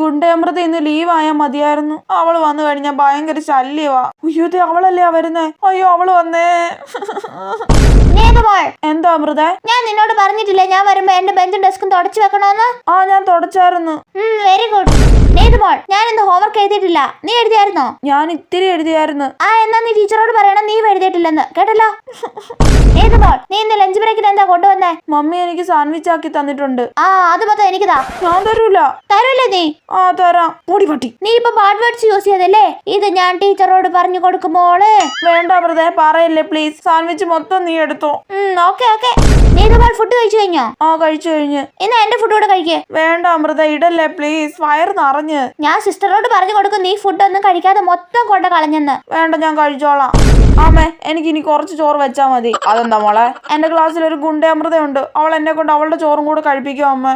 ഗുണ്ടയമൃത ഇന്ന് ലീവ് ആയാൽ മതിയായിരുന്നു. അവള് വന്നു കഴിഞ്ഞാൽ ഭയങ്കര ശല്യവാ. അയ്യോ അവളല്ലേ വരുന്നേ. അയ്യോ അവള് വന്നേ. എന്താ അമൃത? ഞാൻ നിന്നോട് പറഞ്ഞിട്ടില്ലേ ഞാൻ വരുമ്പോ എന്റെ ബെഞ്ചും ഡെസ്കും തുടച്ചു വെക്കണോന്ന്? ആ ഞാൻ തുടച്ചായിരുന്നു. Very good. നീതുമോൾ, ഞാൻ ഇന്ന് ഹോംവർക്ക് എഴുതിയിട്ടില്ല. നീ എഴുതിയായിരുന്നോ? ഞാൻ ഇത്തിരി എഴുതിയായിരുന്നു. എന്നാ നീ ടീച്ചറോട് പറയണം നീ എഴുതിയിട്ടില്ലെന്ന്, കേട്ടല്ലോ. നീതുമോൾ, നീ ഇന്ന് ലഞ്ച് ബ്രേക്കിന് എന്താ കൊണ്ടുവന്നേ? മമ്മി എനിക്ക് സാൻഡ്വിച്ച് ആക്കി തന്നിട്ടുണ്ട്. അത് മൊത്തം എനിക്കിതാ. ഞാൻ തരൂല. തരൂല്ലേ നീ? തരാം. പൊടി പട്ടി. നീ ഇപ്പൊ ബാഡ് വേർഡ്സ് യൂസ് ചെയ്തല്ലേ? ഇത് ഞാൻ ടീച്ചറോട് പറഞ്ഞു കൊടുക്കുമ്പോള്. വേണ്ട അമൃത, പറയല്ലേ പ്ലീസ്. സാൻഡ്വിച്ച് മൊത്തം നീ എടുത്തോ. Okay okay. നീതുമോൾ ഫുഡ് കഴിച്ചു കഴിഞ്ഞോ? കഴിച്ചു കഴിഞ്ഞ്. എന്നാ എന്റെ ഫുഡ് കൂടെ കഴിക്കേ. വേണ്ട അമൃത, ഇടല്ലേ പ്ലീസ്. വയറ് നിറഞ്ഞ്. ഞാൻ സിസ്റ്ററോട് പറഞ്ഞു കൊടുക്കും നീ ഫുഡ് ഒന്നും കഴിക്കാതെ മൊത്തം കൊണ്ട് കളഞ്ഞെന്ന്. വേണ്ട, ഞാൻ കഴിച്ചോളാം. ആമേ, എനിക്ക് ഇനി കുറച്ച് ചോറ് വെച്ചാ മതി. അതെന്താ മോളെ? എന്റെ ക്ലാസ്സിൽ ഒരു ഗുണ്ട അമൃതയുണ്ട്. അവൾ എന്നെ കൊണ്ട് അവളുടെ ചോറും കൂടെ കഴിപ്പിക്കും അമ്മ.